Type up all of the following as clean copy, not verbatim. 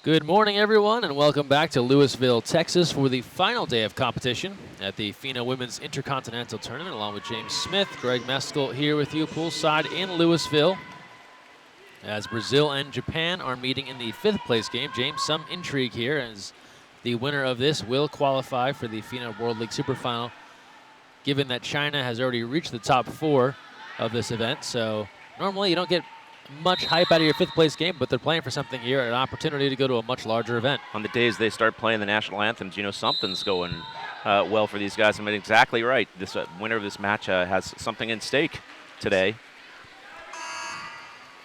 Good morning, everyone, and welcome back to Louisville, Texas for the final day of competition at the FINA Women's Intercontinental Tournament, along with James Smith. Greg Meskel here with you poolside in Louisville as Brazil and Japan are meeting in the fifth place game. James, some intrigue here as the winner of this will qualify for the FINA World League Super Final, given that China has already reached the top four of this event. So normally you don't get much hype out of your fifth place game, but they're playing for something here, an opportunity to go to a much larger event. On the days they start playing the national anthems, you know something's going well for these guys. I mean, exactly right. This winner of this match has something in stake today.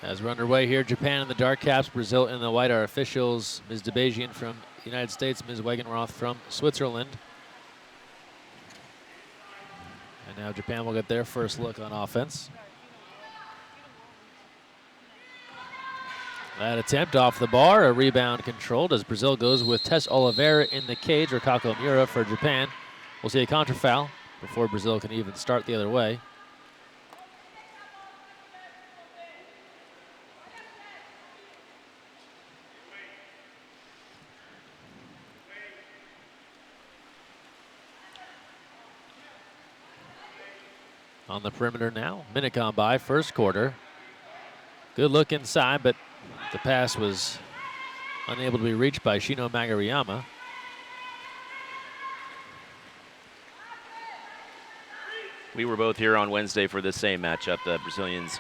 As we're underway here, Japan in the dark caps, Brazil in the white. Our officials, Ms. Debajian from the United States, Ms. Wegenroth from Switzerland. And now Japan will get their first look on offense. That attempt off the bar, a rebound controlled as Brazil goes with Tess Oliveira in the cage, or Kako Miura for Japan. We'll see a contra foul before Brazil can even start the other way. On the perimeter now, minute gone by, first quarter. Good look inside, but the pass was unable to be reached by Shino Magariyama. We were both here on Wednesday for the same matchup. The Brazilians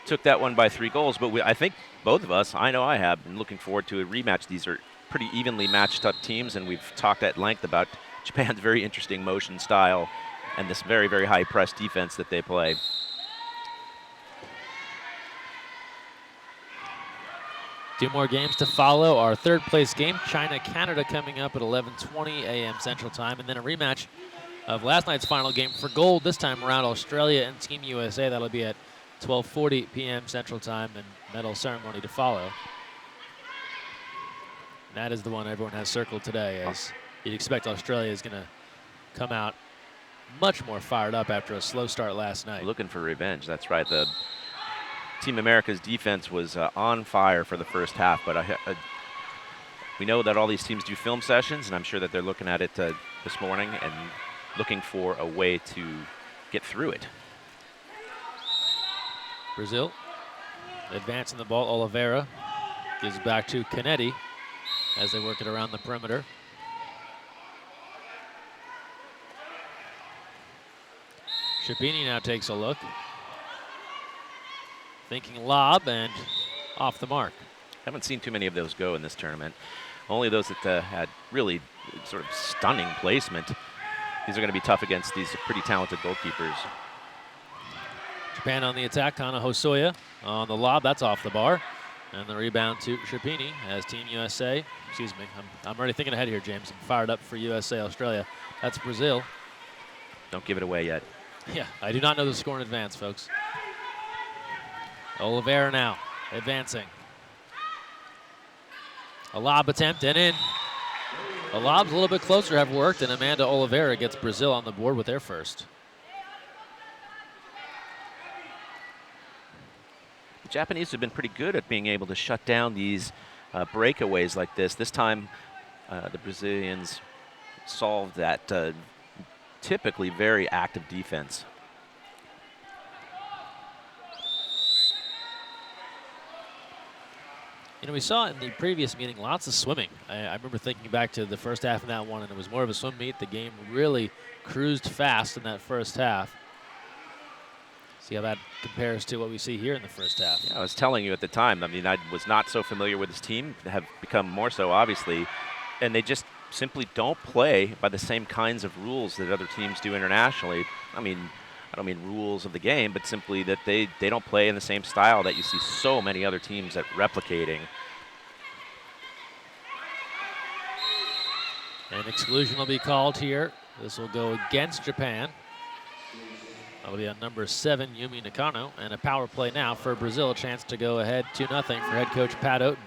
took that one by 3 goals, but I think both of us, I know I have, been looking forward to a rematch. These are pretty evenly matched up teams, and we've talked at length about Japan's very interesting motion style and this very, very high press defense that they play. Two more games to follow. Our third place game, China-Canada, coming up at 11:20 a.m. Central Time. And then a rematch of last night's final game for gold, this time around Australia and Team USA. That'll be at 12:40 p.m. Central Time, and medal ceremony to follow. And that is the one everyone has circled today, as you'd expect Australia is going to come out much more fired up after a slow start last night. Looking for revenge, that's right. The Team America's defense was on fire for the first half, but we know that all these teams do film sessions, and I'm sure that they're looking at it this morning and looking for a way to get through it. Brazil advancing the ball. Oliveira gives back to Canetti as they work it around the perimeter. Scipioni now takes a look. Thinking lob and off the mark. Haven't seen too many of those go in this tournament. Only those that had really sort of stunning placement. These are going to be tough against these pretty talented goalkeepers. Japan on the attack. Kana Hosoya on the lob. That's off the bar. And the rebound to Scipioni as Team USA. Excuse me. I'm already thinking ahead here, James. I'm fired up for USA, Australia. That's Brazil. Don't give it away yet. Yeah, I do not know the score in advance, folks. Oliveira now advancing. A lob attempt and in. The lobs a little bit closer have worked, and Amanda Oliveira gets Brazil on the board with their first. The Japanese have been pretty good at being able to shut down these breakaways like this. This time, the Brazilians solved that typically very active defense. You know, we saw in the previous meeting lots of swimming. I remember thinking back to the first half of that one, and it was more of a swim meet. The game really cruised fast in that first half. See how that compares to what we see here in the first half. Yeah, I was telling you at the time, I mean, I was not so familiar with this team, have become more so, obviously, and they just simply don't play by the same kinds of rules that other teams do internationally. I mean, I don't mean rules of the game, but simply that they don't play in the same style that you see so many other teams at replicating. An exclusion will be called here. This will go against Japan. That'll be on number 7, Yumi Nakano, and a power play now for Brazil. A chance to go ahead 2-0 for head coach Pat Oaten.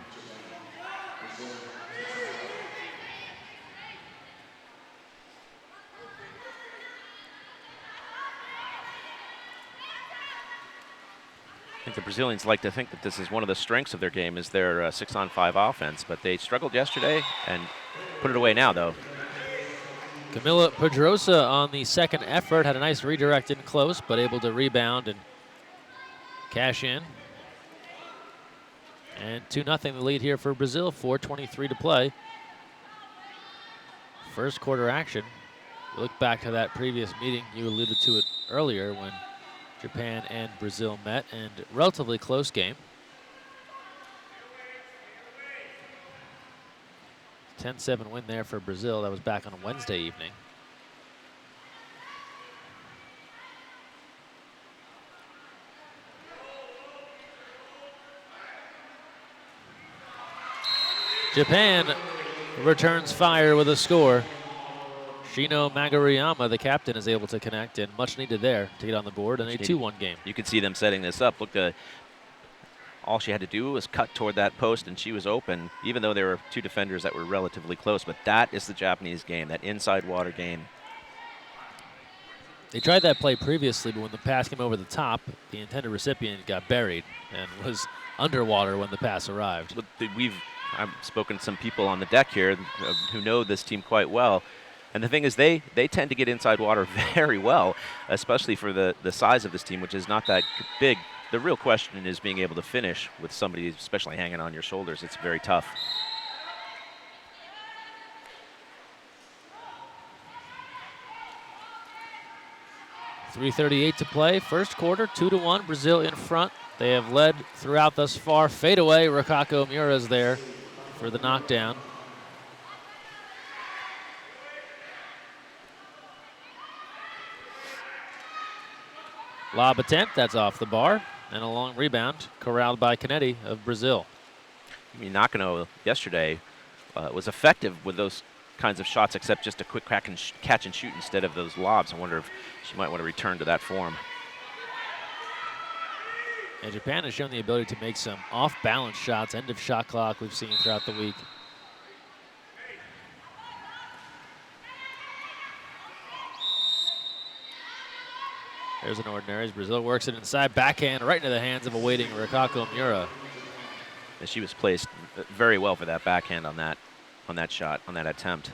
I think the Brazilians like to think that this is one of the strengths of their game is their 6-on-5 offense, but they struggled yesterday and put it away now, though. Camila Pedrosa on the second effort had a nice redirect in close, but able to rebound and cash in. And 2-0 the lead here for Brazil, 4:23 to play. First quarter action. Look back to that previous meeting. You alluded to it earlier when Japan and Brazil met, and relatively close game. 10-7 win there for Brazil. That was back on a Wednesday evening. Japan returns fire with a score. Shino Maguriyama, the captain, is able to connect, and much needed there to get on the board in a 2-1 game. You could see them setting this up. Look, all she had to do was cut toward that post, and she was open, even though there were two defenders that were relatively close. But that is the Japanese game, that inside water game. They tried that play previously, but when the pass came over the top, the intended recipient got buried and was underwater when the pass arrived. But I've spoken to some people on the deck here who know this team quite well. And the thing is, they tend to get inside water very well, especially for the size of this team, which is not that big. The real question is being able to finish with somebody, especially hanging on your shoulders. It's very tough. .338 to play. First quarter, 2-1. Brazil in front. They have led throughout thus far. Fade away. Rikako Mura's there for the knockdown. Lob attempt, that's off the bar, and a long rebound corralled by Canetti of Brazil. I mean, Nakano yesterday was effective with those kinds of shots, except just a quick catch and shoot instead of those lobs. I wonder if she might want to return to that form. And Japan has shown the ability to make some off-balance shots, end of shot clock we've seen throughout the week. There's an ordinary as Brazil works it inside, backhand right into the hands of a waiting Rikako Mura. And she was placed very well for that backhand on that shot, on that attempt.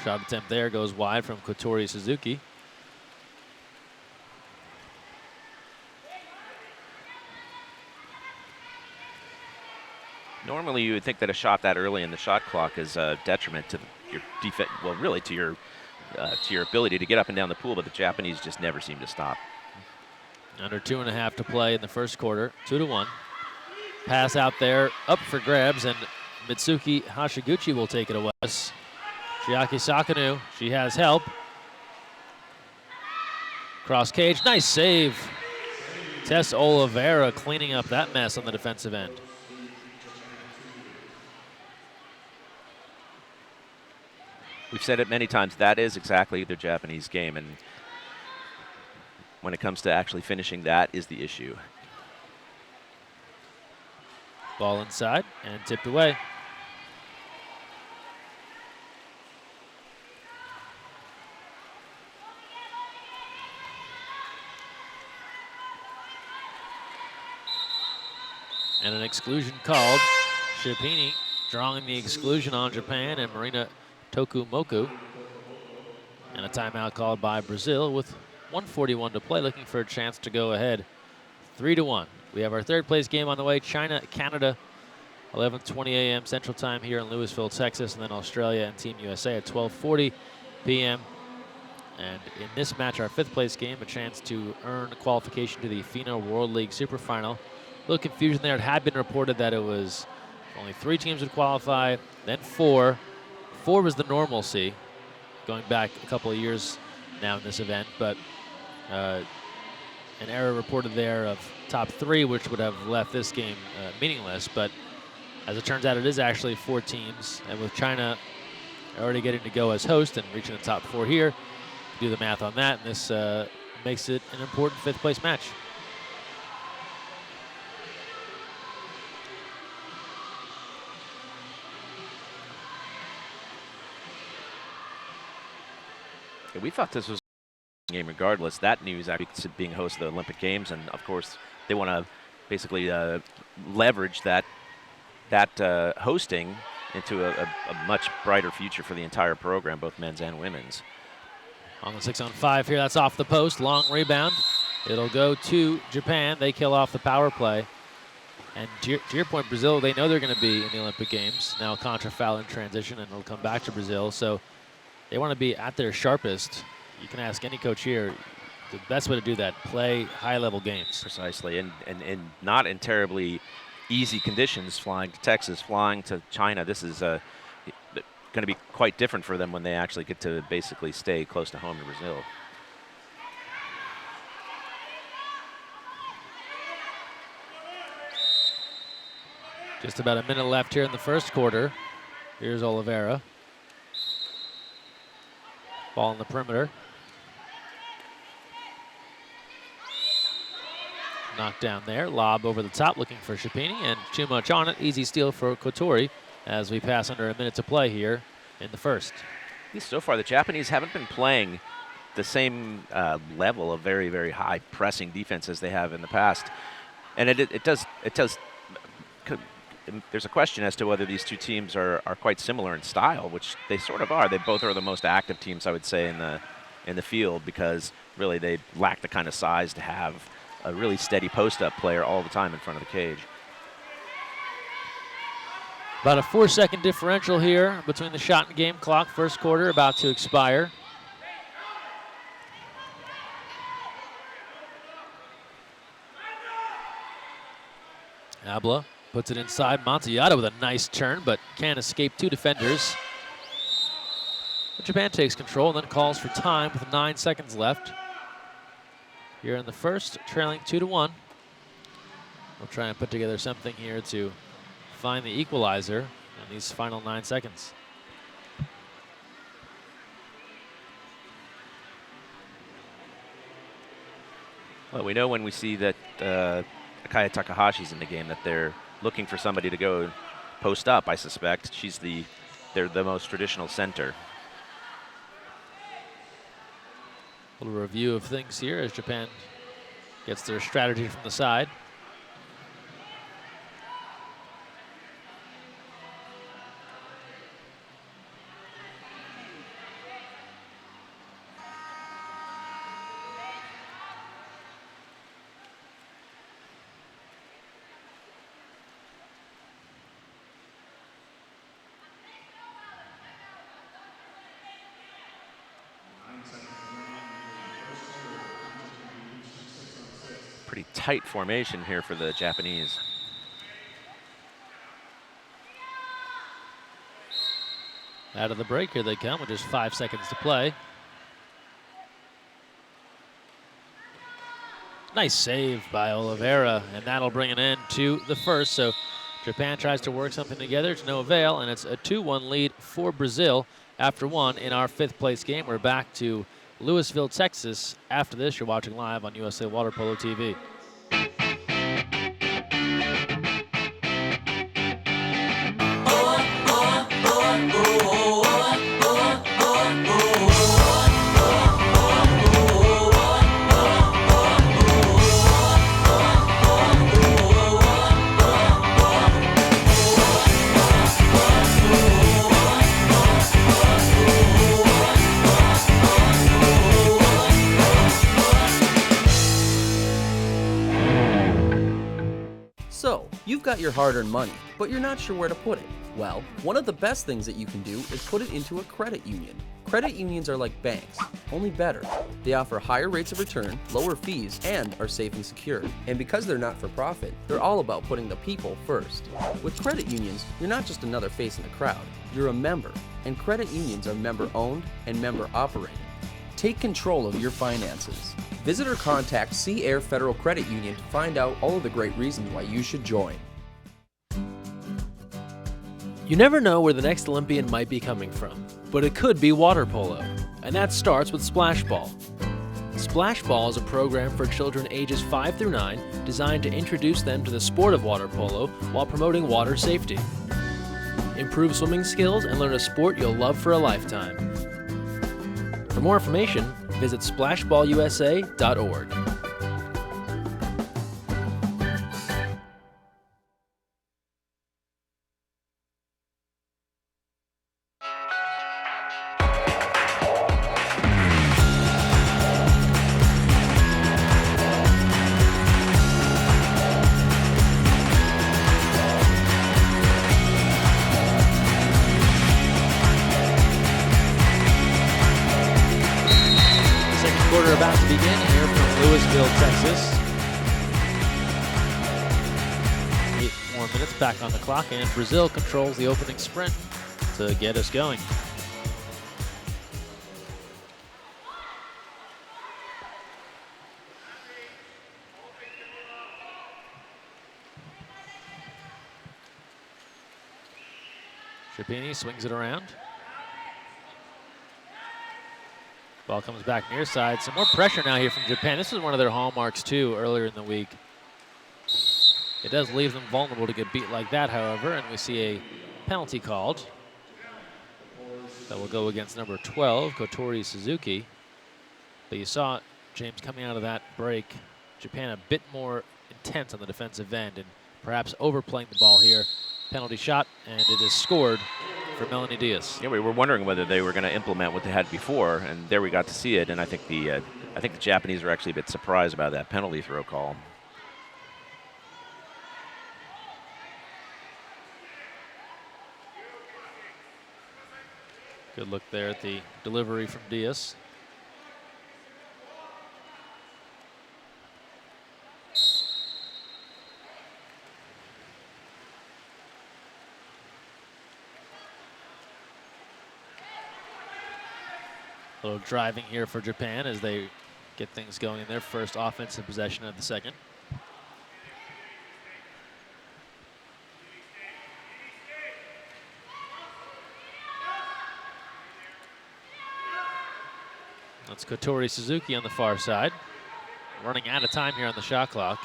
Shot attempt there goes wide from Kotori Suzuki. Normally, you would think that a shot that early in the shot clock is a detriment to your defense. Well, really to your ability to get up and down the pool, but the Japanese just never seem to stop. Under 2.5 to play in the first quarter, 2-1. Pass out there, up for grabs, and Mitsuki Hashiguchi will take it away. Chiaki Sakanu, she has help. Cross cage, nice save. Tess Oliveira cleaning up that mess on the defensive end. We've said it many times, that is exactly the Japanese game, and when it comes to actually finishing, that is the issue. Ball inside and tipped away. And an exclusion called. Shipini drawing the exclusion on Japan and Marina Tokumoku. And a timeout called by Brazil with 1:41 to play, looking for a chance to go ahead 3-1. We have our third place game on the way, China, Canada, 11:20 a.m. Central Time here in Louisville, Texas, and then Australia and Team USA at 12:40 p.m. And in this match, our fifth place game, a chance to earn qualification to the FINA World League Super Final. A little confusion there. It had been reported that it was only 3 teams would qualify, then 4. 4 was the normalcy, going back a couple of years now in this event, but an error reported there of top 3, which would have left this game meaningless. But as it turns out, it is actually 4 teams, and with China already getting to go as host and reaching the top 4 here, do the math on that, and this makes it an important 5th place match. Yeah, we thought this was a game regardless. That news actually being host of the Olympic Games, and of course they want to basically leverage that hosting into a much brighter future for the entire program, both men's and women's. On the 6-on-5 here, that's off the post. Long rebound. It'll go to Japan. They kill off the power play. And to your point, Brazil, they know they're going to be in the Olympic Games. Now contra foul in transition, and it'll come back to Brazil. So they want to be at their sharpest. You can ask any coach here, the best way to do that, play high-level games. Precisely, and not in terribly easy conditions, flying to Texas, flying to China. This is going to be quite different for them when they actually get to basically stay close to home in Brazil. Just about a minute left here in the first quarter. Here's Oliveira. Ball in the perimeter. Knocked down there. Lob over the top looking for Shapini, and too much on it. Easy steal for Kotori as we pass under a minute to play here in the first. At least so far, the Japanese haven't been playing the same level of very, very high pressing defense as they have in the past. And it does. There's a question as to whether these two teams are quite similar in style, which they sort of are. They both are the most active teams, I would say, in the field, because really they lack the kind of size to have a really steady post-up player all the time in front of the cage. About a 4-second differential here between the shot and game clock. First quarter about to expire. Abla puts it inside. Montiato with a nice turn, but can't escape two defenders. But Japan takes control and then calls for time with 9 seconds left. Here in the first, trailing 2-1. We'll try and put together something here to find the equalizer in these final 9 seconds. Well, we know when we see that Akaya Takahashi's in the game that they're looking for somebody to go post up, I suspect. They're the most traditional center. A little review of things here as Japan gets their strategy from the side. Pretty tight formation here for the Japanese. Out of the break, here they come with just 5 seconds to play. Nice save by Oliveira, and that'll bring an end to the first. So Japan tries to work something together to no avail, and it's a 2-1 lead for Brazil after one in our 5th place game. We're back to Louisville, Texas. After this, you're watching live on USA Water Polo TV. So, you've got your hard-earned money, but you're not sure where to put it. Well, one of the best things that you can do is put it into a credit union. Credit unions are like banks, only better. They offer higher rates of return, lower fees, and are safe and secure. And because they're not for profit, they're all about putting the people first. With credit unions, you're not just another face in the crowd, you're a member. And credit unions are member-owned and member-operated. Take control of your finances. Visit or contact Sea Air Federal Credit Union to find out all of the great reasons why you should join. You never know where the next Olympian might be coming from, but it could be water polo, and that starts with Splash Ball. Splash Ball is a program for children ages 5 through 9 designed to introduce them to the sport of water polo while promoting water safety. Improve swimming skills and learn a sport you'll love for a lifetime. For more information, visit splashballusa.org. Quarter about to begin here from Louisville, Texas. 8 more minutes back on the clock, and Brazil controls the opening sprint to get us going. Chapini swings it around. Ball comes back near side. Some more pressure now here from Japan. This is one of their hallmarks, too, earlier in the week. It does leave them vulnerable to get beat like that, however, and we see a penalty called. That will go against number 12, Kotori Suzuki. But you saw, James, coming out of that break, Japan a bit more intense on the defensive end and perhaps overplaying the ball here. Penalty shot, and it is scored for Melanie Diaz. Yeah, we were wondering whether they were going to implement what they had before, and there we got to see it. And I think the Japanese were actually a bit surprised about that penalty throw call. Good look there at the delivery from Diaz. A little driving here for Japan as they get things going in their first offensive possession of the second. That's Kotori Suzuki on the far side. Running out of time here on the shot clock.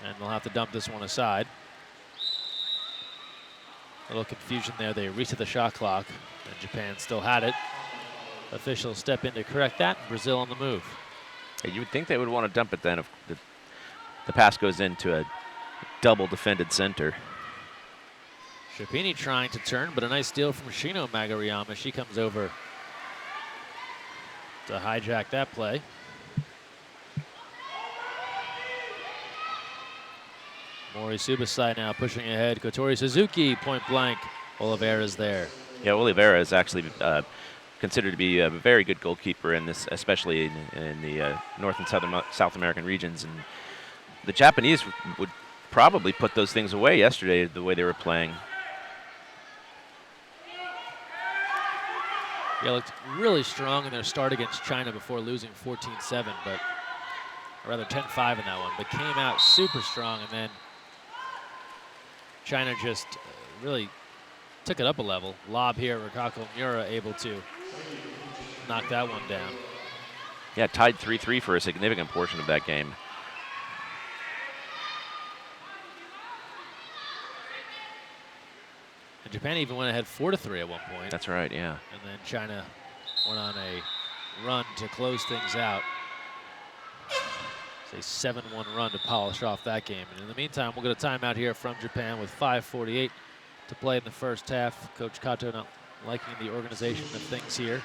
And they'll have to dump this one aside. A little confusion there. They reset the shot clock, and Japan still had it. Officials step in to correct that. Brazil on the move. Hey, you would think they would want to dump it then if the pass goes into a double defended center. Chapini trying to turn, but a nice steal from Shino Magariyama. She comes over to hijack that play. Mori Subasai now pushing ahead. Kotori Suzuki, point blank. Oliveira's there. Yeah, Oliveira is actually considered to be a very good goalkeeper in this, especially in the North and South American regions. And the Japanese would probably put those things away yesterday the way they were playing. Yeah, looked really strong in their start against China before losing 14-7, but or rather 10-5 in that one, but came out super strong, and then China just really took it up a level. Lob here, Rikako Miura able to knock that one down. Yeah, tied 3-3 for a significant portion of that game. And Japan even went ahead 4-3 at one point. That's right, yeah. And then China went on a run to close things out. It's a 7-1 run to polish off that game. And in the meantime, we'll get a timeout here from Japan with 5:48 to play in the first half. Coach Kato not liking the organization of things here.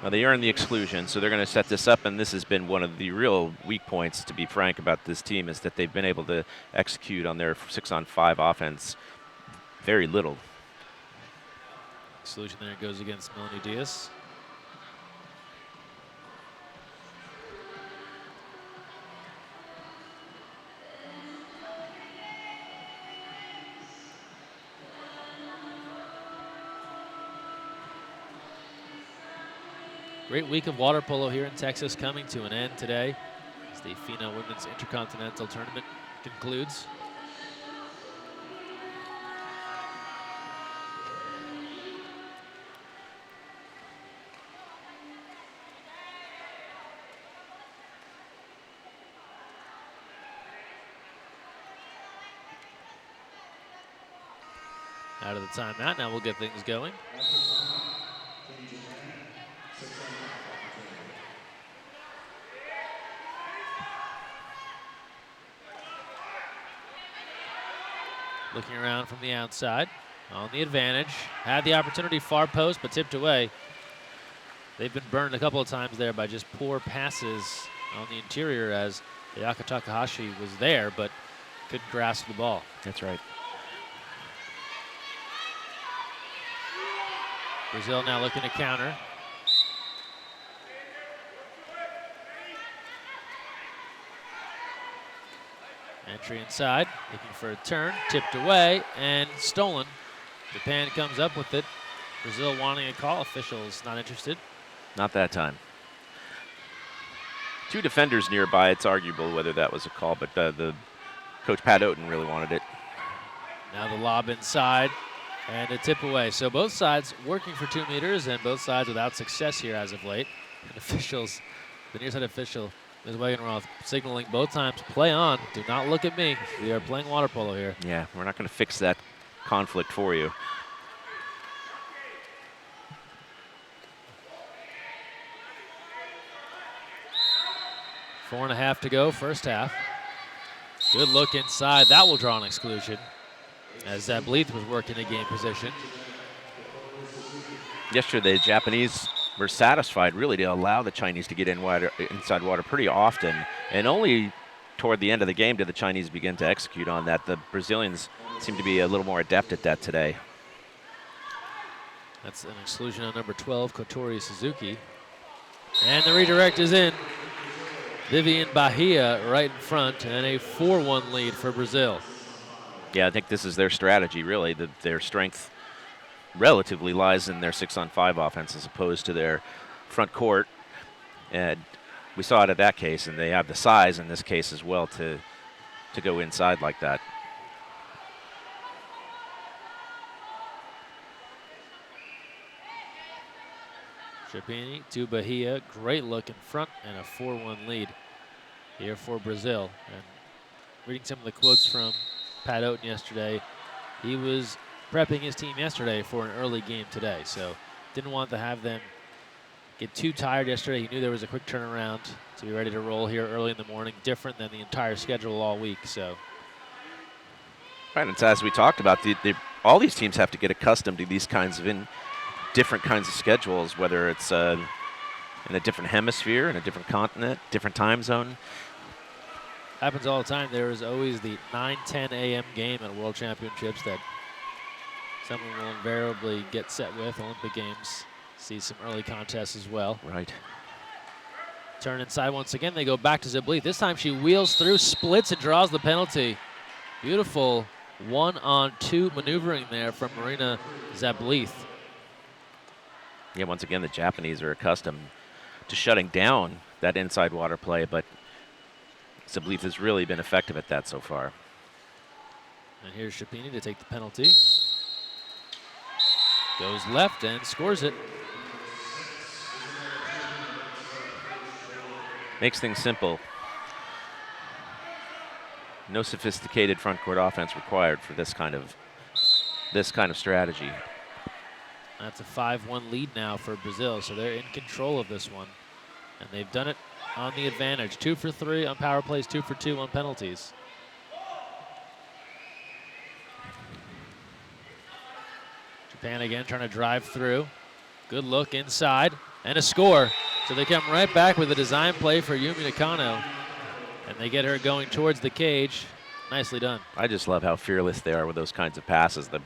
Well, they earned the exclusion, so they're going to set this up, and this has been one of the real weak points, to be frank, about this team, is that they've been able to execute on their 6-on-5 offense very little. Exclusion there goes against Melanie Diaz. Great week of water polo here in Texas coming to an end today as the FINA Women's Intercontinental Tournament concludes. Out of the timeout, now we'll get things going. Looking around from the outside. On the advantage. Had the opportunity far post, but tipped away. They've been burned a couple of times there by just poor passes on the interior as Ayaka Takahashi was there, but couldn't grasp the ball. That's right. Brazil now looking to counter. Entry inside, looking for a turn, tipped away and stolen. Japan comes up with it. Brazil wanting a call, officials not interested. Not that time. Two defenders nearby, it's arguable whether that was a call, but the Coach Pat Oaten really wanted it. Now the lob inside and a tip away. So both sides working for 2 meters and both sides without success here as of late. And officials, the near side official, Ms. Wagenroth, signaling both times, play on, do not look at me. We are playing water polo here. Yeah, we're not going to fix that conflict for you. Four and a half to go, first half. Good look inside. That will draw an exclusion as Zableith was working a game position. Yesterday, the Japanese were satisfied really to allow the Chinese to get inside water pretty often, and only toward the end of the game did the Chinese begin to execute on that. The Brazilians seem to be a little more adept at that today. That's an exclusion on number 12, Kotori Suzuki. And the redirect is in. Vivian Bahia right in front, and a 4-1 lead for Brazil. Yeah, I think this is their strategy, really. Their strength relatively lies in their 6-on-5 offense as opposed to their front court. And we saw it at that case, and they have the size in this case as well to go inside like that. Chapini to Bahia, great look in front, and a 4-1 lead here for Brazil. And reading some of the quotes from Pat Oaten yesterday, he was prepping his team yesterday for an early game today, so didn't want to have them get too tired yesterday. He knew there was a quick turnaround to be ready to roll here early in the morning, different than the entire schedule all week. So, right, and as we talked about, all these teams have to get accustomed to these kinds of different kinds of schedules, whether it's in a different hemisphere, in a different continent, different time zone. Happens all the time. There is always the 9-10 a.m. game at World Championships that someone will invariably get set with. Olympic Games see some early contests as well. Right. Turn inside once again. They go back to Zableith. This time she wheels through, splits, and draws the penalty. Beautiful 1-on-2 maneuvering there from Marina Zableith. Yeah, once again, the Japanese are accustomed to shutting down that inside water play, but Zableith has really been effective at that so far. And here's Chapini to take the penalty. Goes left and scores it. Makes things simple. No sophisticated front court offense required for this kind of strategy. That's a 5-1 lead now for Brazil, so they're in control of this one. And they've done it on the advantage. 2 for 3 on power plays, 2 for 2 on penalties. Japan again trying to drive through. Good look inside and a score. So they come right back with a design play for Yumi Nakano. And they get her going towards the cage. Nicely done. I just love how fearless they are with those kinds of passes. The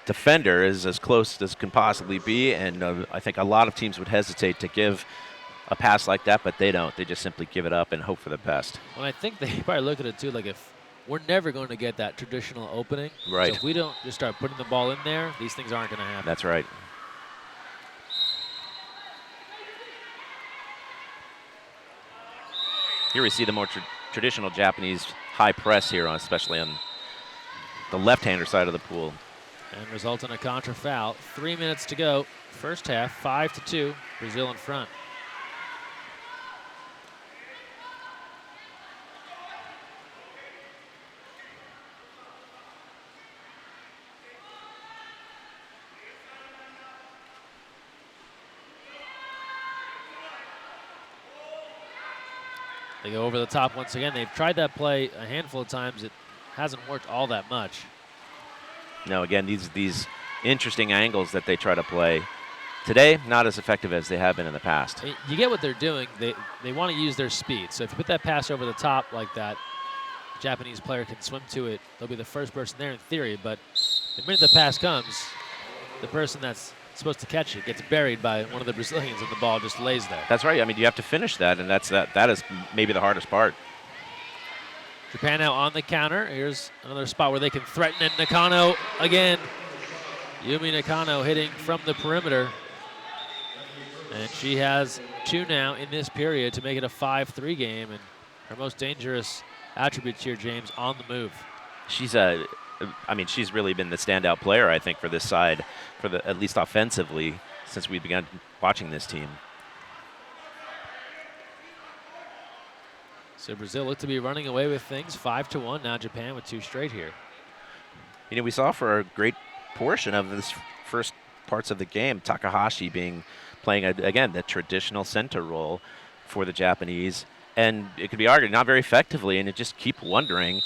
defender is as close as can possibly be, and I think a lot of teams would hesitate to give a pass like that, but they don't. They just simply give it up and hope for the best. Well, I think they probably look at it too, like if we're never going to get that traditional opening. Right. So if we don't just start putting the ball in there, these things aren't going to happen. That's right. Here we see the more traditional Japanese high press here, especially on the left-hander side of the pool. And result in a contra foul. 3 minutes to go. First half, 5-2. Brazil in front. They go over the top once again. They've tried that play a handful of times. It hasn't worked all that much. No, again, these interesting angles that they try to play. Today, not as effective as they have been in the past. You get what they're doing. They want to use their speed. So if you put that pass over the top like that, the Japanese player can swim to it. They'll be the first person there in theory, but the minute the pass comes, the person that's supposed to catch it gets buried by one of the Brazilians and the ball just lays there. That's right. I mean, you have to finish that, and that is maybe the hardest part. Japan now on the counter. Here's another spot where they can threaten it. Nakano again. Yumi Nakano hitting from the perimeter. And she has 2 now in this period to make it a 5-3 game. And her most dangerous attributes here, James, on the move. She's she's really been the standout player, I think, for this side, at least offensively, since we began watching this team. So Brazil looked to be running away with things, 5-1. Now Japan with 2 straight here. You know, we saw for a great portion of this first parts of the game, Takahashi playing again the traditional center role for the Japanese, and it could be argued not very effectively. And you just keep wondering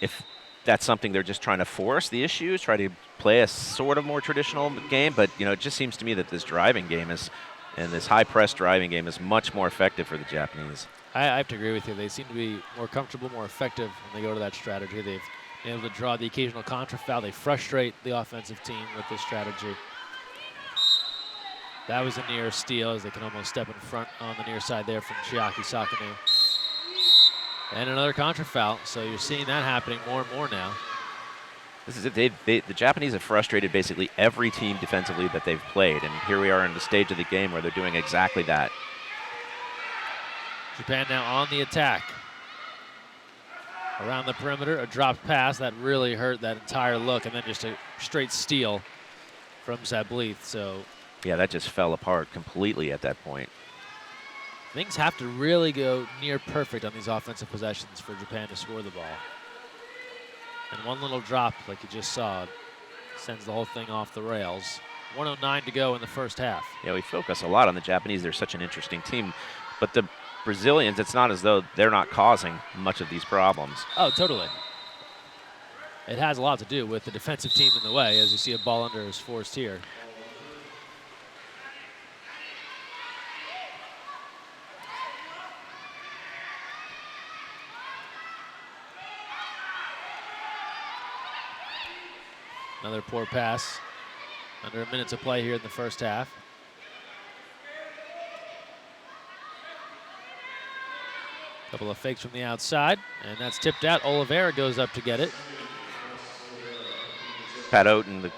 if that's something they're just trying to force the issues, try to play a sort of more traditional game. But you know, it just seems to me that this driving game and this high press driving game is much more effective for the Japanese. I have to agree with you. They seem to be more comfortable, more effective when they go to that strategy. They've been able to draw the occasional contra foul. They frustrate the offensive team with this strategy. That was a near steal, as they can almost step in front on the near side there from Chiaki Sakanu. And another contra foul, so you're seeing that happening more and more now. This is it. The Japanese have frustrated basically every team defensively that they've played, and here we are in the stage of the game where they're doing exactly that. Japan now on the attack. Around the perimeter, a dropped pass that really hurt that entire look, and then just a straight steal from Zableith. So yeah, that just fell apart completely at that point. Things have to really go near perfect on these offensive possessions for Japan to score the ball. And one little drop, like you just saw, sends the whole thing off the rails. 1:09 to go in the first half. Yeah, we focus a lot on the Japanese. They're such an interesting team. But the Brazilians, it's not as though they're not causing much of these problems. Oh, totally. It has a lot to do with the defensive team in the way, as you see a ball under is forced here. Another poor pass. Under a minute to play here in the first half. Couple of fakes from the outside, and that's tipped out. Oliveira goes up to get it. Pat Oaten,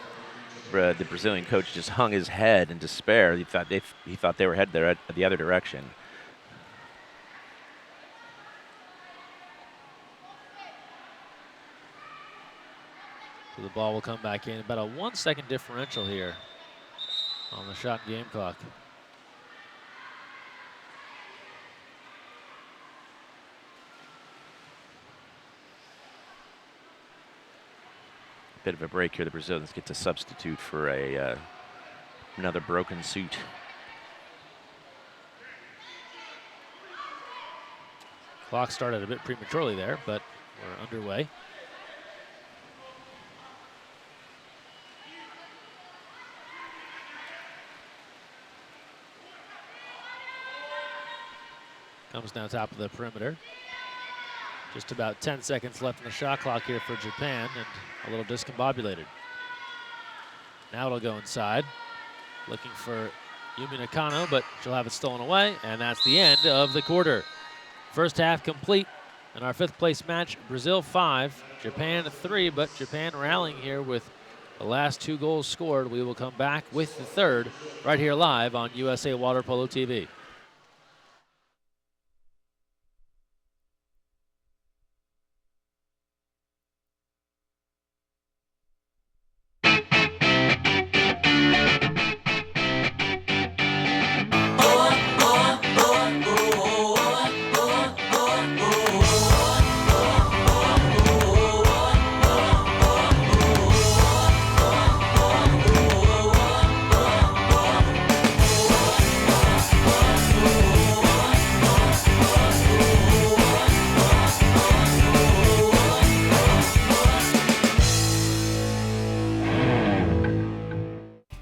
the Brazilian coach, just hung his head in despair. He thought they were headed there the other direction. So the ball will come back in. About a 1 second differential here on the shot and game clock. Bit of a break here. The Brazilians get to substitute for another broken suit. Clock started a bit prematurely there, but we're underway. Comes now top of the perimeter. Just about 10 seconds left in the shot clock here for Japan, and a little discombobulated. Now it'll go inside, looking for Yumi Nakano, but she'll have it stolen away, and that's the end of the quarter. First half complete, and our 5th place match, Brazil 5, Japan 3, but Japan rallying here with the last 2 goals scored. We will come back with the 3rd right here live on USA Water Polo TV.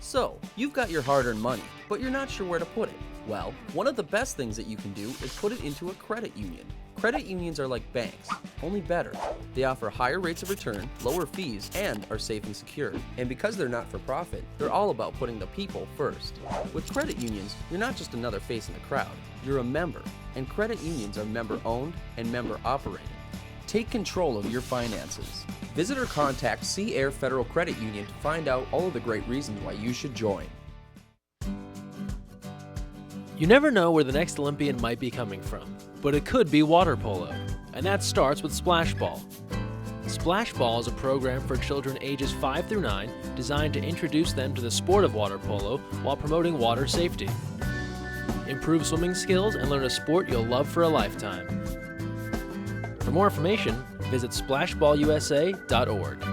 So, you've got your hard-earned money, but you're not sure where to put it. Well, one of the best things that you can do is put it into a credit union. Credit unions are like banks, only better. They offer higher rates of return, lower fees, and are safe and secure. And because they're not for profit, they're all about putting the people first. With credit unions, you're not just another face in the crowd, you're a member. And credit unions are member-owned and member-operated. Take control of your finances. Visit or contact Sea Air Federal Credit Union to find out all of the great reasons why you should join. You never know where the next Olympian might be coming from, but it could be water polo, and that starts with Splash Ball. Splash Ball is a program for children ages 5 through 9 designed to introduce them to the sport of water polo while promoting water safety. Improve swimming skills and learn a sport you'll love for a lifetime. For more information, visit splashballusa.org.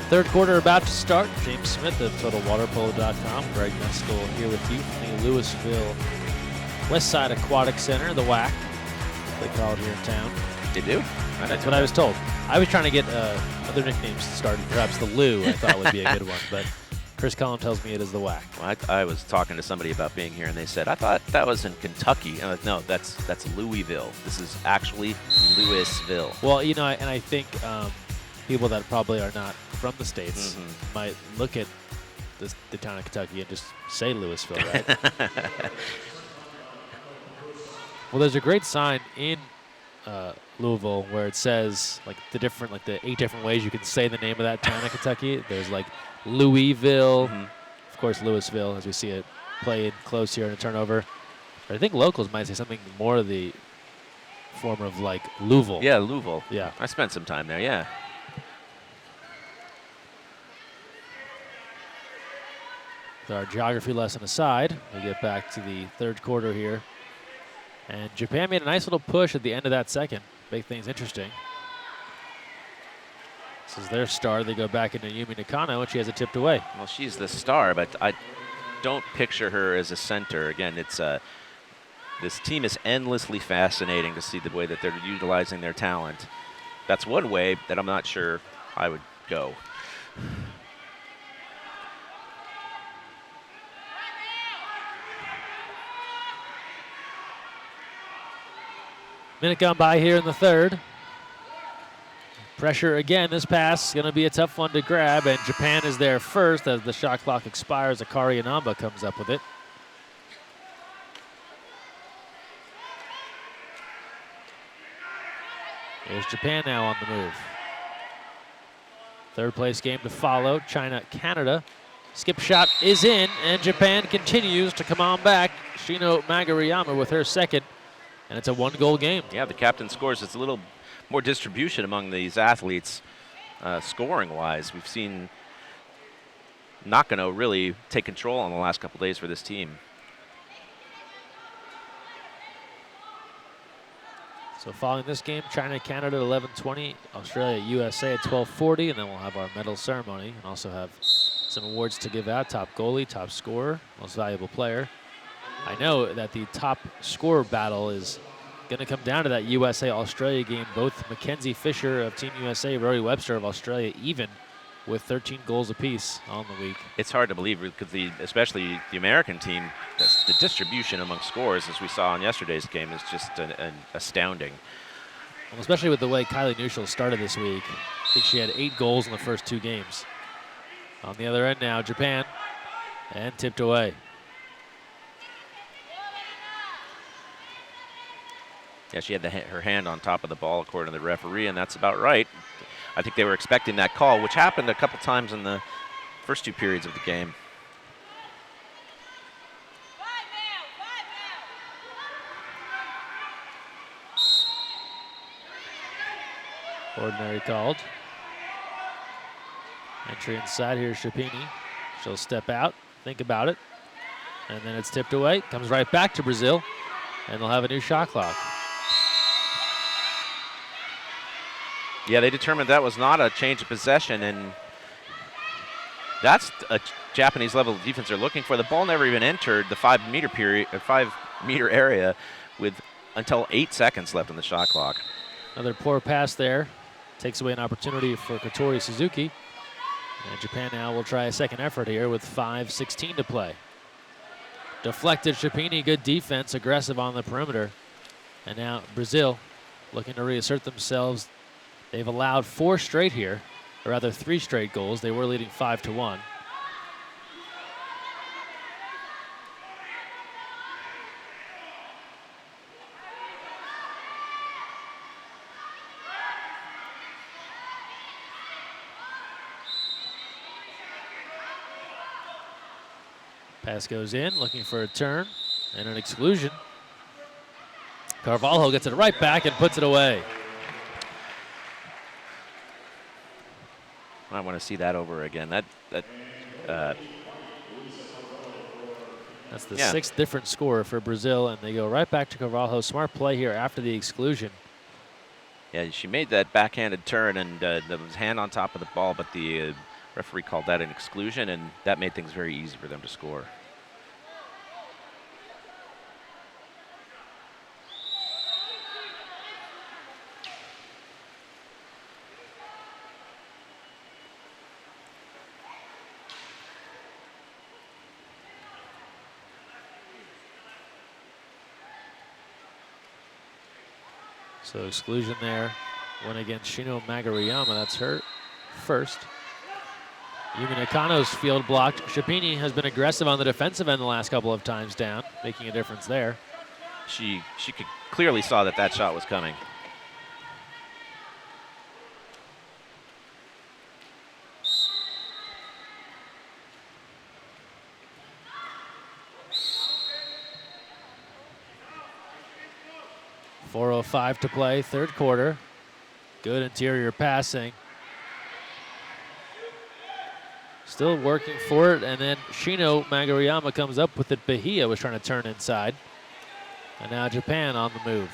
Third quarter about to start. James Smith of TotalWaterPolo.com. Greg Meskel here with you from the Louisville Westside Aquatic Center, the WAC, they call it here in town. They do? That's what I was told. I was trying to get other nicknames started. Perhaps the Lou I thought would be a good one, but Chris Collin tells me it is the WAC. Well, I was talking to somebody about being here, and they said, I thought that was in Kentucky. And I'm like, no, that's Louisville. This is actually Louisville. Well, you know, and I think people that probably are not from the States might look at the town of Kentucky and just say Louisville, right? Well, there's a great sign in Louisville where it says like the 8 different ways you can say the name of that town in Kentucky. There's like Louisville, of course Louisville, as we see it played close here in a turnover. But I think locals might say something more of the form of like Louisville. Yeah, Louisville. Yeah. I spent some time there, yeah. With our geography lesson aside, we get back to the third quarter here. And Japan made a nice little push at the end of that second. Make things interesting. This is their star. They go back into Yumi Nakano, and she has it tipped away. Well, she's the star, but I don't picture her as a center. Again, it's this team is endlessly fascinating to see the way that they're utilizing their talent. That's one way that I'm not sure I would go. Minute gone by here in the third. Pressure again. This pass is going to be a tough one to grab, and Japan is there first as the shot clock expires. Akari Inamba comes up with it. Here's Japan now on the move. Third place game to follow. China, Canada. Skip shot is in, and Japan continues to come on back. Shino Magariyama with her second, and it's a one-goal game. Yeah, the captain scores. It's a little more distribution among these athletes scoring-wise. We've seen Nakano really take control on the last couple days for this team. So following this game, China, Canada at 11:20, Australia, USA at 12:40, and then we'll have our medal ceremony and also have some awards to give out: top goalie, top scorer, most valuable player. I know that the top scorer battle is going to come down to that USA-Australia game. Both Mackenzie Fisher of Team USA, Rory Webster of Australia, even with 13 goals apiece on the week. It's hard to believe because especially the American team, the distribution among scores, as we saw in yesterday's game, is just astounding. Well, especially with the way Kylie Neuschel started this week. I think she had 8 goals in the first 2 games. On the other end now, Japan, and tipped away. Yeah, she had her hand on top of the ball, according to the referee, and that's about right. I think they were expecting that call, which happened a couple times in the first 2 periods of the game. Ordinary called. Entry inside here, Shapini. She'll step out, think about it, and then it's tipped away. Comes right back to Brazil, and they'll have a new shot clock. Yeah, they determined that was not a change of possession, and that's a Japanese level of defense they're looking for. The ball never even entered the 5-meter area with until 8 seconds left on the shot clock. Another poor pass there. Takes away an opportunity for Katori Suzuki. And Japan now will try a second effort here with 5:16 to play. Deflected Shapini, good defense, aggressive on the perimeter. And now Brazil looking to reassert themselves. They've allowed 4 straight here, or rather 3 straight goals. They were leading 5-1. Pass goes in, looking for a turn and an exclusion. Carvalho gets it right back and puts it away. I want to see that over again. That's the 6th different score for Brazil, and they go right back to Carvalho. Smart play here after the exclusion. Yeah, she made that backhanded turn, and there was hand on top of the ball, but the referee called that an exclusion, and that made things very easy for them to score. So exclusion there. Went against Shino Magariyama. That's her first. Yumi Nakano's field blocked. Shapini has been aggressive on the defensive end the last couple of times down, making a difference there. She could clearly saw that shot was coming. .405 to play, third quarter. Good interior passing. Still working for it, and then Shino Maguriyama comes up with it. Bahia was trying to turn inside. And now Japan on the move.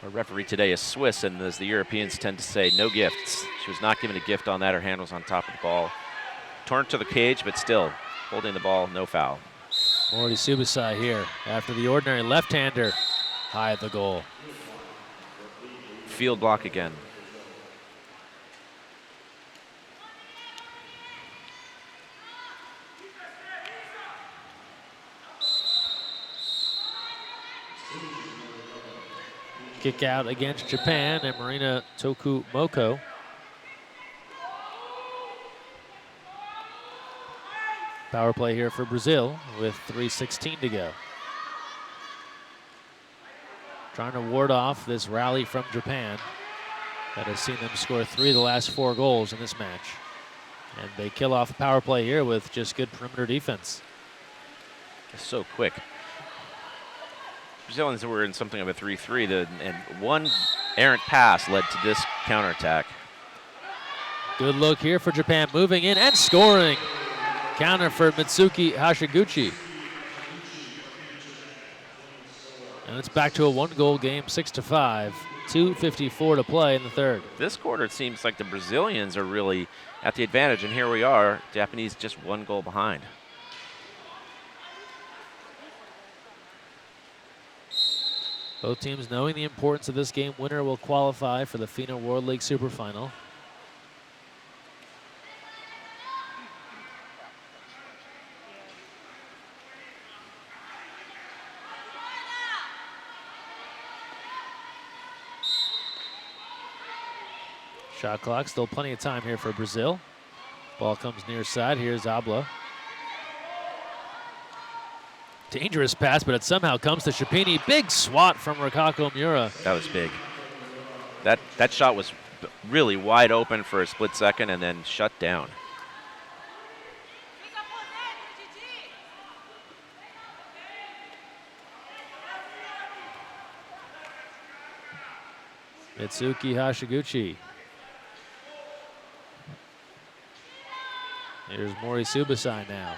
Our referee today is Swiss, and as the Europeans tend to say, no gifts. She was not given a gift on that. Her hand was on top of the ball. Torn to the cage, but still holding the ball, no foul. Mori Subasai here after the ordinary left-hander high at the goal. Field block again. Kick out against Japan and Marina Tokumoko. Power play here for Brazil with 3:16 to go. Trying to ward off this rally from Japan that has seen them score 3 of the last 4 goals in this match. And they kill off a power play here with just good perimeter defense. It's so quick. Brazilians were in something of a 3-3, and one errant pass led to this counterattack. Good look here for Japan, moving in and scoring. Counter for Mitsuki Hashiguchi. And it's back to a 1-goal game, 6-5. 2:54 to play in the third. This quarter, it seems like the Brazilians are really at the advantage, and here we are, Japanese just 1 goal behind. Both teams knowing the importance of this game, winner will qualify for the FINA World League Super Final. Shot clock, still plenty of time here for Brazil. Ball comes near side, here's Abla. Dangerous pass, but it somehow comes to Shapini. Big swat from Rikako Miura. That was big. That shot was really wide open for a split second and then shut down. Mitsuki Hashiguchi. Here's Mori Subasai now.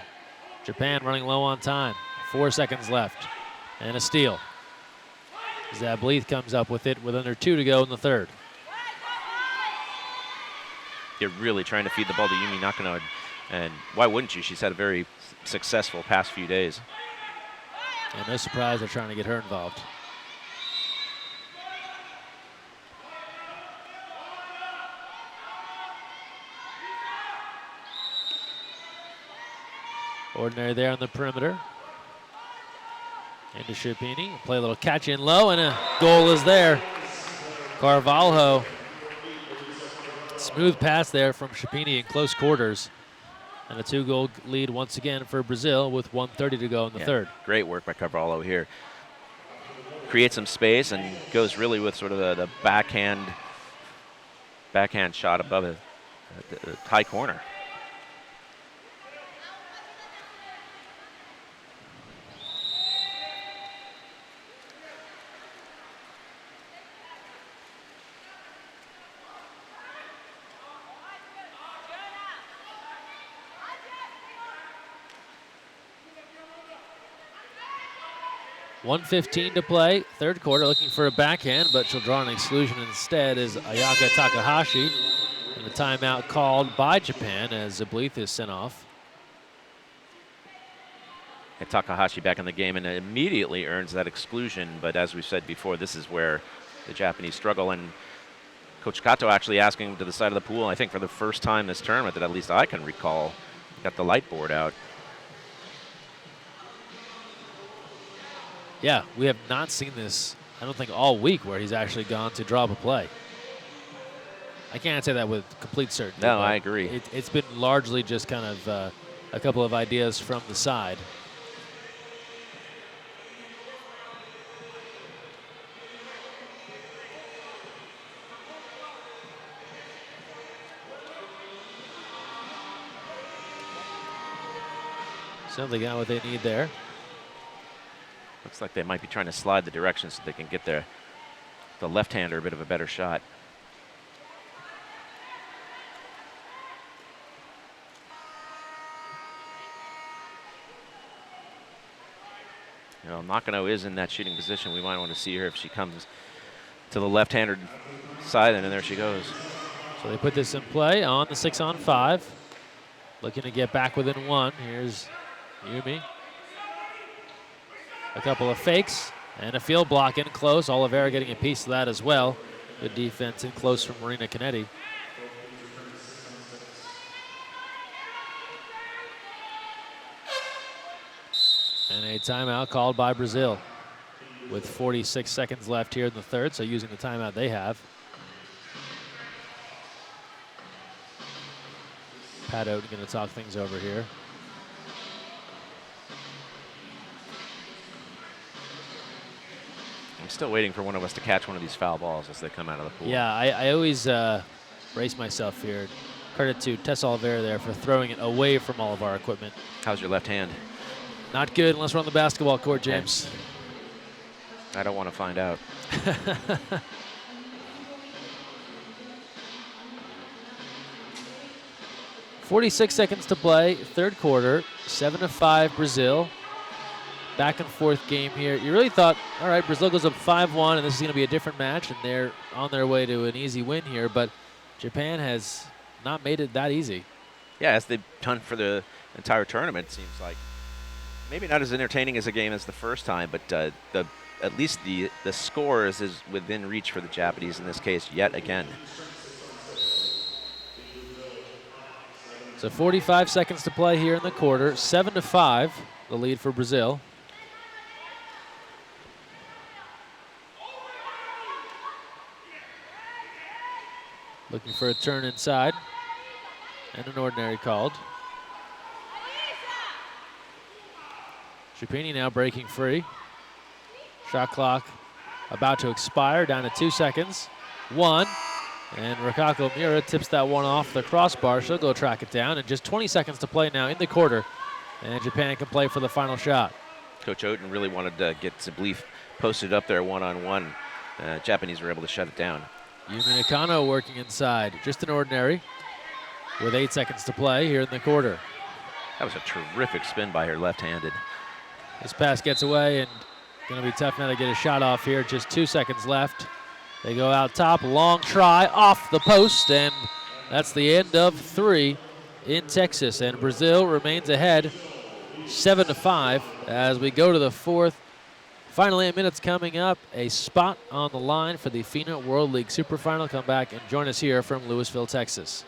Japan running low on time. 4 seconds left. And a steal. Zableith comes up with it with under 2 to go in the third. You're really trying to feed the ball to Yumi Nakano, and why wouldn't you? She's had a very successful past few days. And no surprise they're trying to get her involved. Ordinary there on the perimeter. Into Shapini, play a little catch in low, and a goal is there. Carvalho, smooth pass there from Shapini in close quarters. And a 2-goal lead once again for Brazil with 1:30 to go in the third. Great work by Carvalho here. Creates some space and goes really with sort of the backhand shot above it, the high corner. .115 to play, third quarter, looking for a backhand, but she'll draw an exclusion instead is Ayaka Takahashi. And a timeout called by Japan as Zableith is sent off. And Takahashi back in the game and immediately earns that exclusion, but as we said before, this is where the Japanese struggle, and Coach Kato actually asking him to the side of the pool, I think for the first time this tournament that at least I can recall, got the light board out. Yeah, we have not seen this, I don't think, all week where he's actually gone to draw up a play. I can't say that with complete certainty. No, I agree. It's been largely just kind of a couple of ideas from the side. So they got what they need there. Looks like they might be trying to slide the direction so they can get their the left-hander a bit of a better shot. You know, Nakano is in that shooting position. We might want to see her if she comes to the left-hander side, and there she goes. So they put this in play on the 6-on-5. Looking to get back within one. Here's Yumi. A couple of fakes and a field block in close. Oliveira getting a piece of that as well. Good defense in close from Marina Canetti. And a timeout called by Brazil with 46 seconds left here in the third, so using the timeout they have. Pat Oden going to talk things over here. I'm still waiting for one of us to catch one of these foul balls as they come out of the pool. Yeah, I always brace myself here. Credit to Tess Oliveira there for throwing it away from all of our equipment. How's your left hand? Not good unless we're on the basketball court, James. I don't want to find out. 46 seconds to play, third quarter, 7-5 Brazil. Back and forth game here. You really thought, all right, Brazil goes up 5-1, and this is going to be a different match, and they're on their way to an easy win here, but Japan has not made it that easy. Yeah, as they've done for the entire tournament, it seems like. Maybe not as entertaining as a game as the first time, but at least the score is within reach for the Japanese in this case yet again. So 45 seconds to play here in the quarter. 7-5, the lead for Brazil. Looking for a turn inside. And an ordinary called. Chupini now breaking free. Shot clock about to expire, down to 2 seconds. 1. And Rikako Miura tips that one off the crossbar. She'll go track it down. And just 20 seconds to play now in the quarter. And Japan can play for the final shot. Coach Oden really wanted to get Zableef posted up there one-on-one. Japanese were able to shut it down. Yumi Nakano working inside. Just an ordinary with 8 seconds to play here in the quarter. That was a terrific spin by her left-handed. This pass gets away, and going to be tough now to get a shot off here. Just 2 seconds left. They go out top, long try off the post, and that's the end of 3 in Texas. And Brazil remains ahead 7-5 as we go to the fourth. Final 8 minutes coming up. A spot on the line for the FINA World League Super Final. Come back and join us here from Louisville, Texas.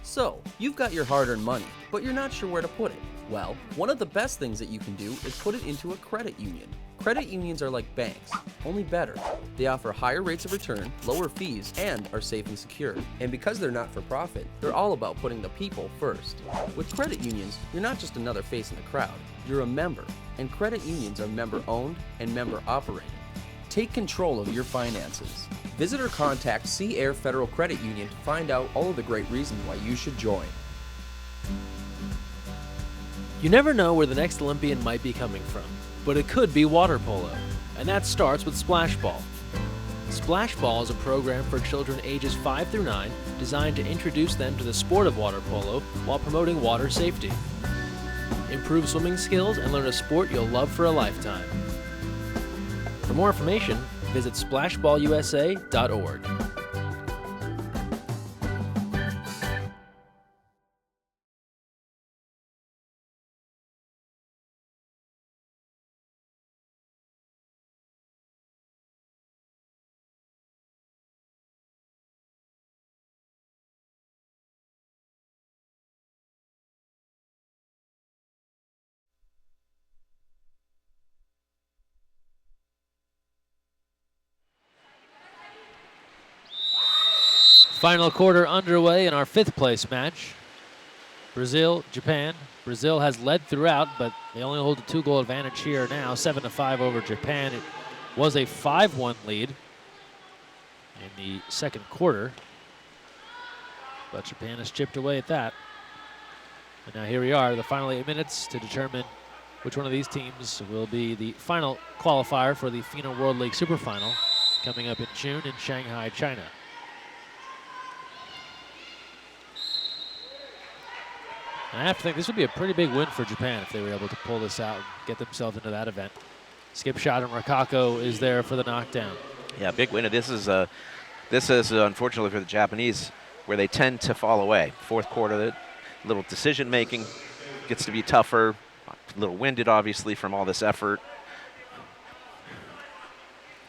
So, you've got your hard-earned money, but you're not sure where to put it. Well, one of the best things that you can do is put it into a credit union. Credit unions are like banks, only better. They offer higher rates of return, lower fees, and are safe and secure. And because they're not for profit, they're all about putting the people first. With credit unions, you're not just another face in the crowd, you're a member. And credit unions are member-owned and member-operated. Take control of your finances. Visit or contact Sea Air Federal Credit Union to find out all of the great reasons why you should join. You never know where the next Olympian might be coming from, but it could be water polo, and that starts with Splash Ball. Splash Ball is a program for children ages 5 through 9 designed to introduce them to the sport of water polo while promoting water safety. Improve swimming skills and learn a sport you'll love for a lifetime. For more information, visit splashballusa.org. Final quarter underway in our 5th place match. Brazil, Japan. Brazil has led throughout, but they only hold a 2-goal advantage here now, 7-5 over Japan. It was a 5-1 lead in the 2nd quarter, but Japan has chipped away at that. And now here we are, the final 8 minutes to determine which one of these teams will be the final qualifier for the FINA World League Super Final coming up in June in Shanghai, China. And I have to think this would be a pretty big win for Japan if they were able to pull this out and get themselves into that event. Skip shot and Rakako is there for the knockdown. Yeah, big win. This is unfortunately for the Japanese where they tend to fall away. 4th quarter, the little decision making gets to be tougher. A little winded, obviously, from all this effort.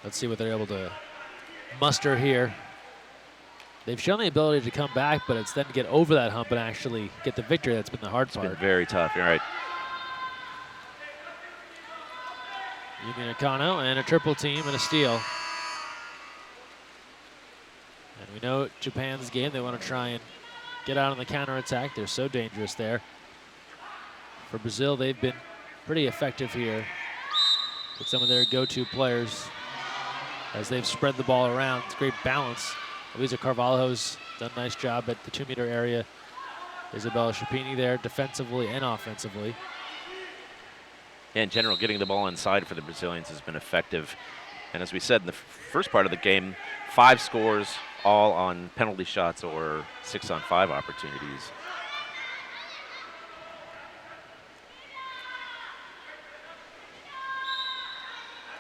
Let's see what they're able to muster here. They've shown the ability to come back, but it's then to get over that hump and actually get the victory that's been the hard part. It's been very tough, you're right. Yumi Nakano and a triple team and a steal. And we know Japan's game, they want to try and get out on the counterattack. They're so dangerous there. For Brazil, they've been pretty effective here with some of their go-to players as they've spread the ball around. It's great balance. Luisa Carvalho's done a nice job at the 2-meter area. Isabella Schipini there defensively and offensively. Yeah, in general, getting the ball inside for the Brazilians has been effective. And as we said in the first part of the game, 5 scores, all on penalty shots or 6-on-5 opportunities.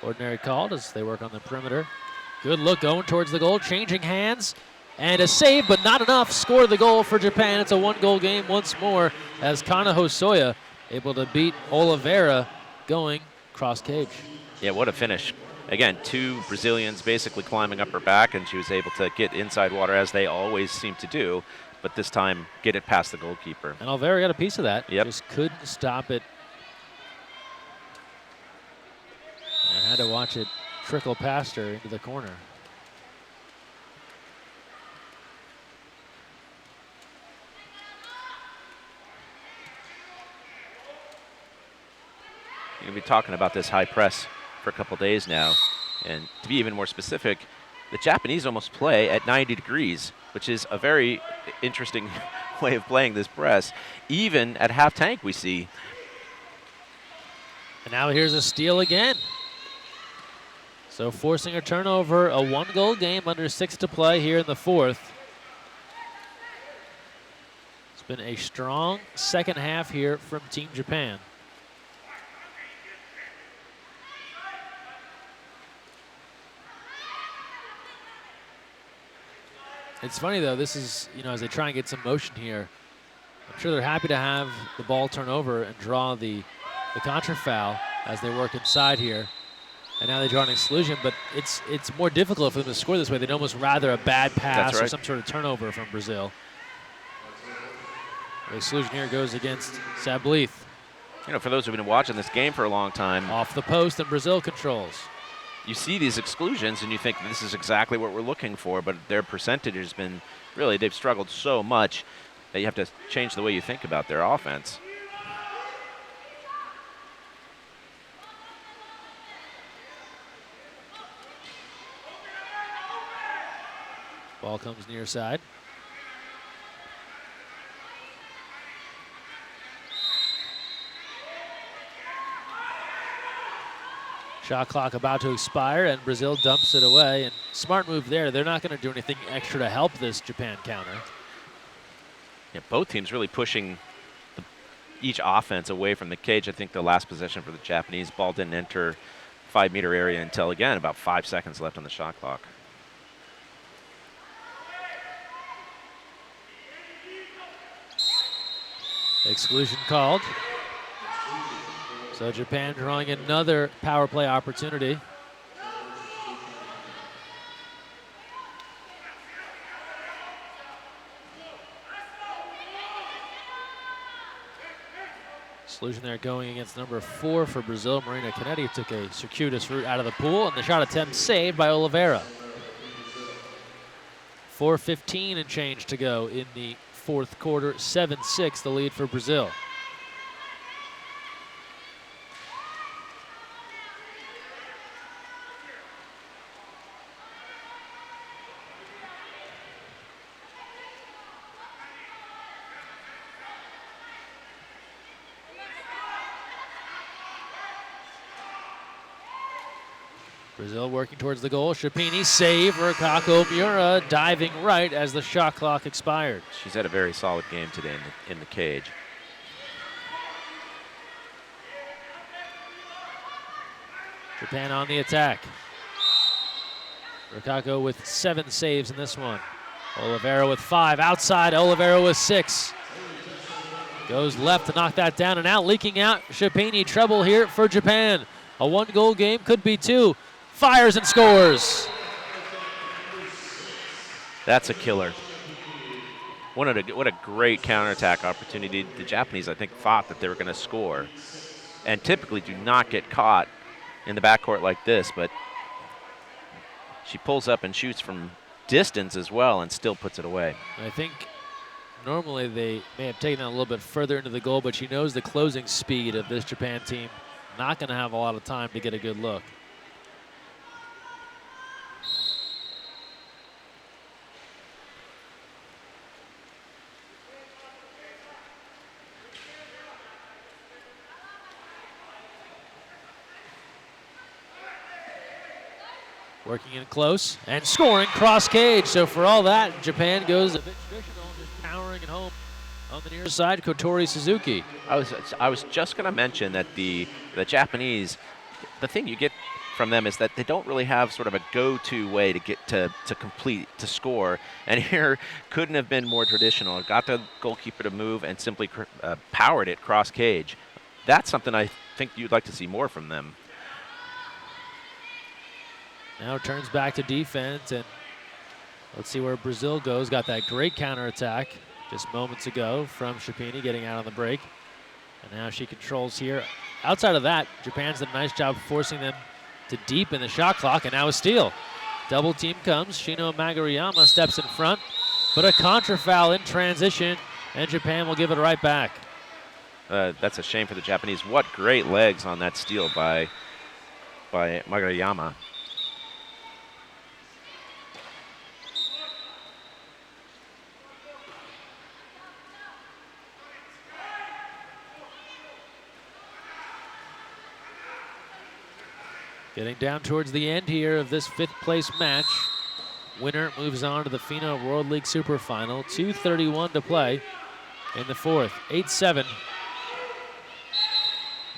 Ordinary called as they work on the perimeter. Good look going towards the goal, changing hands, and a save, but not enough. Score the goal for Japan. It's a 1-goal game once more as Kana Hosoya able to beat Oliveira going cross cage. Yeah, what a finish. Again, 2 Brazilians basically climbing up her back, and she was able to get inside water as they always seem to do, but this time get it past the goalkeeper. And Oliveira got a piece of that. Yep. Just couldn't stop it. And had to watch it trickle past her into the corner. You're going to be talking about this high press for a couple days now. And to be even more specific, the Japanese almost play at 90 degrees, which is a very interesting way of playing this press. Even at half tank we see. And now here's a steal again. So forcing a turnover, a 1-goal game under 6 to play here in the 4th. It's been a strong second half here from Team Japan. It's funny though, this is, as they try and get some motion here, I'm sure they're happy to have the ball turn over and draw the contra foul as they work inside here. And now they draw an exclusion, but it's more difficult for them to score this way. They'd almost rather a bad pass or some sort of turnover from Brazil. The exclusion here goes against Sableith. For those who've been watching this game for a long time. Off the post, and Brazil controls. You see these exclusions and you think this is exactly what we're looking for, but their percentage has been, really, they've struggled so much that you have to change the way you think about their offense. Ball comes near side. Shot clock about to expire, and Brazil dumps it away. And smart move there. They're not going to do anything extra to help this Japan counter. Yeah, both teams really pushing each offense away from the cage. I think the last possession for the Japanese, ball didn't enter 5-meter area until, again, about 5 seconds left on the shot clock. Exclusion called. So Japan drawing another power play opportunity. Exclusion there going against number 4 for Brazil. Marina Canetti took a circuitous route out of the pool, and the shot attempt saved by Oliveira. 4:15 and change to go in the fourth quarter. 7-6 the lead for Brazil. Brazil working towards the goal. Shapini save. Rikako Miura diving right as the shot clock expired. She's had a very solid game today in the cage. Japan on the attack. Rikako with 7 saves in this one. Oliveira with 5. Outside, Oliveira with 6. Goes left to knock that down and out. Leaking out. Shapini, trouble here for Japan. A 1-goal game, could be 2. Fires and scores. That's a killer. What a great counterattack opportunity. The Japanese, I think, thought that they were going to score, and typically do not get caught in the backcourt like this, but she pulls up and shoots from distance as well and still puts it away. I think normally they may have taken it a little bit further into the goal, but she knows the closing speed of this Japan team. Not going to have a lot of time to get a good look. Working in close and scoring cross cage. So for all that, Japan goes a bit traditional, just powering it home on the near side. Kotori Suzuki. I was just going to mention that the Japanese, the thing you get from them is that they don't really have sort of a go-to way to get to score. And here couldn't have been more traditional. It got the goalkeeper to move and simply powered it cross cage. That's something I think you'd like to see more from them. Now turns back to defense, and let's see where Brazil goes. Got that great counterattack just moments ago from Shapini getting out on the break. And now she controls here. Outside of that, Japan's done a nice job forcing them to deepen the shot clock, and now a steal. Double team comes. Shino Maguriyama steps in front, but a contra foul in transition, and Japan will give it right back. That's a shame for the Japanese. What great legs on that steal by Maguriyama. Getting down towards the end here of this 5th place match. Winner moves on to the FINA World League Super Final. 2:31 to play in the 4th. 8-7.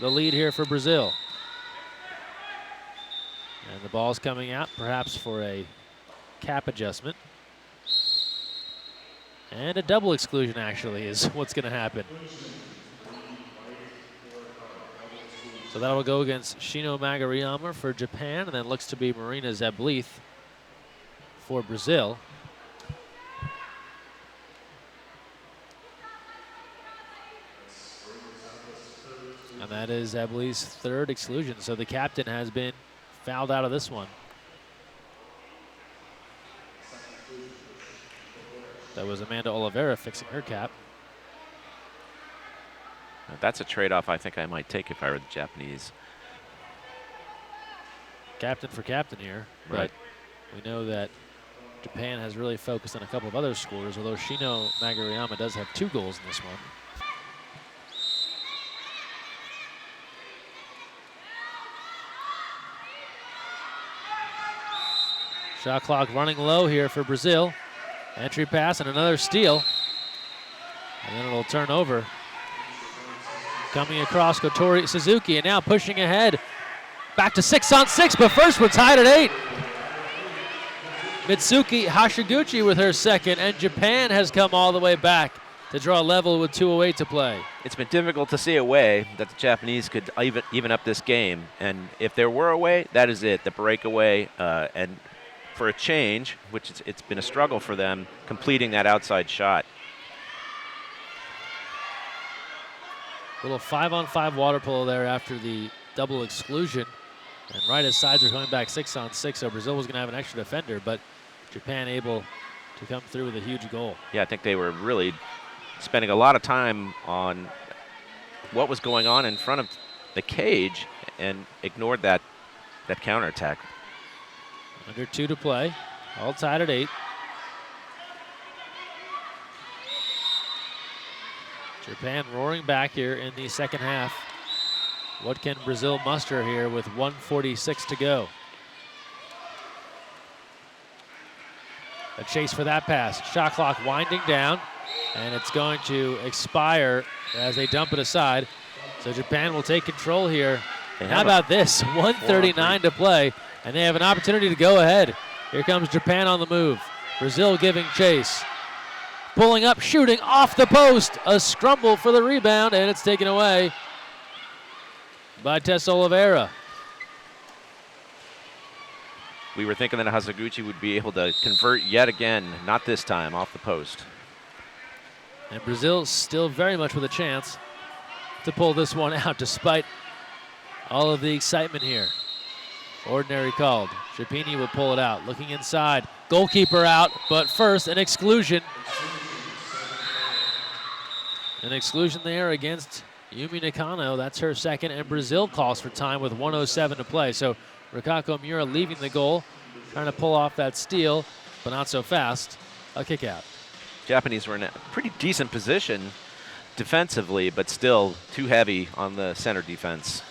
The lead here for Brazil. And the ball's coming out, perhaps for a cap adjustment. And a double exclusion, actually, is what's going to happen. So that'll go against Shino Maguriyama for Japan, and then looks to be Marina Zeblith for Brazil. And that is Zeblith's 3rd exclusion. So the captain has been fouled out of this one. That was Amanda Oliveira fixing her cap. That's a trade-off I think I might take if I were the Japanese. Captain for captain here. Right. But we know that Japan has really focused on a couple of other scorers, although Shino Maguriyama does have 2 goals in this one. Shot clock running low here for Brazil. Entry pass and another steal. And then it'll turn over. Coming across Kotori Suzuki, and now pushing ahead. Back to 6-on-6, but first we're tied at 8. Mitsuki Hashiguchi with her 2nd, and Japan has come all the way back to draw level with 2:08 to play. It's been difficult to see a way that the Japanese could even up this game, and if there were a way, that is it, the breakaway, and for a change, which it's been a struggle for them, completing that outside shot. Little 5-on-5 water polo there after the double exclusion. And right as sides are coming back 6-on-6, so Brazil was going to have an extra defender, but Japan able to come through with a huge goal. Yeah, I think they were really spending a lot of time on what was going on in front of the cage and ignored that counterattack. Under 2 to play, all tied at 8. Japan roaring back here in the second half. What can Brazil muster here with 1:46 to go? A chase for that pass. Shot clock winding down, and it's going to expire as they dump it aside. So Japan will take control here. How about this? 1:39 to play, and they have an opportunity to go ahead. Here comes Japan on the move. Brazil giving chase. Pulling up, shooting off the post. A scramble for the rebound, and it's taken away by Tess Oliveira. We were thinking that Hasaguchi would be able to convert yet again, not this time, off the post. And Brazil still very much with a chance to pull this one out despite all of the excitement here. Ordinary called. Chapini will pull it out. Looking inside. Goalkeeper out, but first an exclusion. An exclusion there against Yumi Nakano. That's her second, and Brazil calls for time with 1:07 to play. So Rikako Miura leaving the goal, trying to pull off that steal, but not so fast. A kick out. Japanese were in a pretty decent position defensively, but still too heavy on the center defense.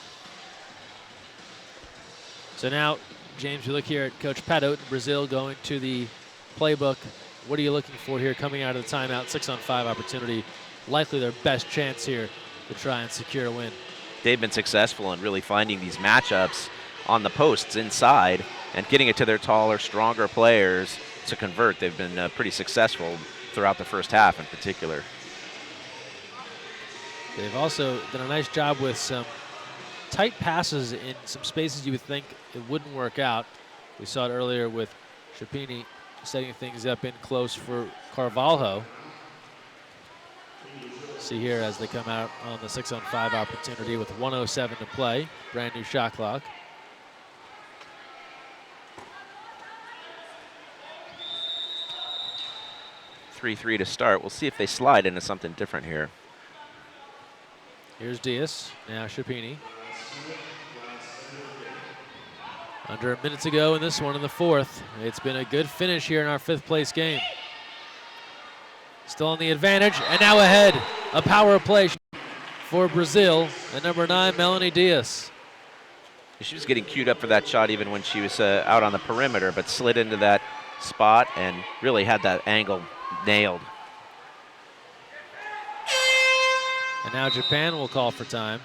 So now, James, we look here at Coach Pato in Brazil going to the playbook. What are you looking for here coming out of the timeout? 6-on-5 opportunity. Likely their best chance here to try and secure a win. They've been successful in really finding these matchups on the posts inside and getting it to their taller, stronger players to convert. They've been pretty successful throughout the first half in particular. They've also done a nice job with some tight passes in some spaces you would think it wouldn't work out. We saw it earlier with Chapini setting things up in close for Carvalho. See here as they come out on the 6-on-5 opportunity with 1:07 to play. Brand new shot clock. .33 to start. We'll see if they slide into something different here. Here's Diaz, now Chapini. Under a minute to go in this one in the fourth. It's been a good finish here in our 5th place game. Still on the advantage, and now ahead. A power play for Brazil, and number 9, Melanie Diaz. She was getting queued up for that shot even when she was out on the perimeter, but slid into that spot and really had that angle nailed. And now Japan will call for time.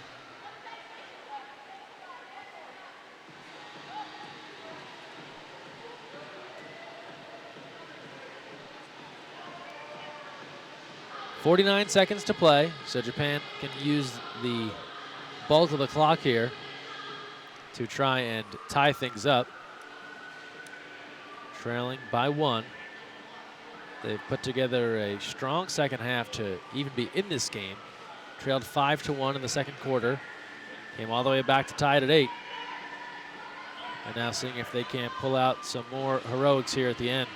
.49 seconds to play, so Japan can use the bulk of the clock here to try and tie things up. Trailing by 1. They've put together a strong second half to even be in this game. Trailed 5-1 in the second quarter. Came all the way back to tie it at 8. And now seeing if they can pull out some more heroics here at the end.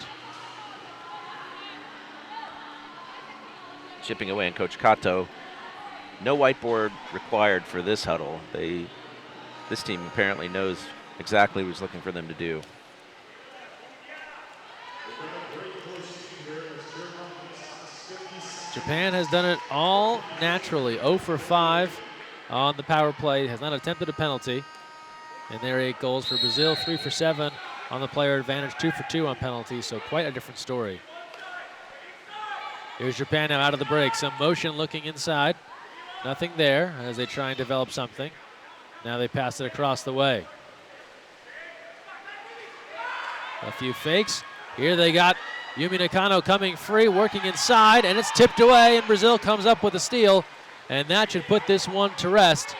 Chipping away, and Coach Kato, no whiteboard required for this huddle. This team apparently knows exactly what he's looking for them to do. Japan has done it all naturally. 0 for 5 on the power play. Has not attempted a penalty. And there are 8 goals for Brazil. 3 for 7 on the player advantage. 2 for 2 on penalties. So quite a different story. Here's Japan now out of the break. Some motion looking inside. Nothing there as they try and develop something. Now they pass it across the way. A few fakes. Here they got Yumi Nakano coming free, working inside, and it's tipped away, and Brazil comes up with a steal, and that should put this one to rest.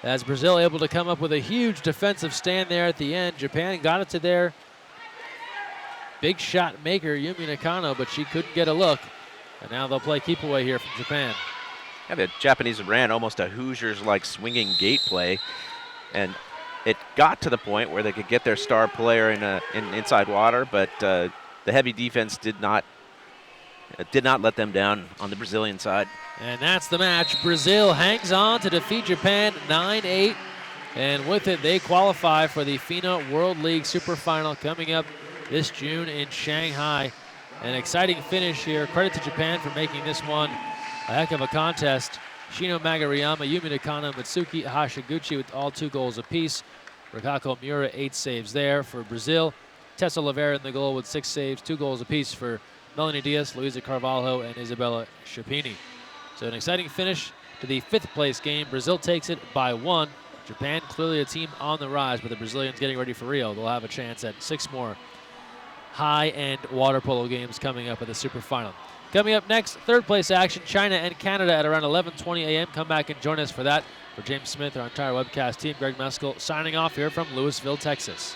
As Brazil able to come up with a huge defensive stand there at the end. Japan got it to their big shot maker, Yumi Nakano, but she couldn't get a look. And now they'll play keep away here from Japan. Yeah, the Japanese ran almost a Hoosiers-like swinging gate play, and it got to the point where they could get their star player in inside water, but the heavy defense did not let them down on the Brazilian side. And that's the match. Brazil hangs on to defeat Japan 9-8. And with it, they qualify for the FINA World League Super Final coming up this June in Shanghai. An exciting finish here. Credit to Japan for making this one a heck of a contest. Shino Magariyama, Yumi Nakano, Mitsuki Hashiguchi with all 2 goals apiece. Rikako Miura, 8 saves there for Brazil. Tessa Oliveira in the goal with 6 saves, 2 goals apiece for Melanie Diaz, Luisa Carvalho, and Isabella Sciappini. So an exciting finish to the 5th place game. Brazil takes it by 1. Japan clearly a team on the rise, but the Brazilians getting ready for Rio. They'll have a chance at 6 more high-end water polo games coming up at the Super Final. Coming up next, 3rd place action, China and Canada at around 11:20 a.m. Come back and join us for that. For James Smith, our entire webcast team, Greg Meskel signing off here from Louisville, Texas.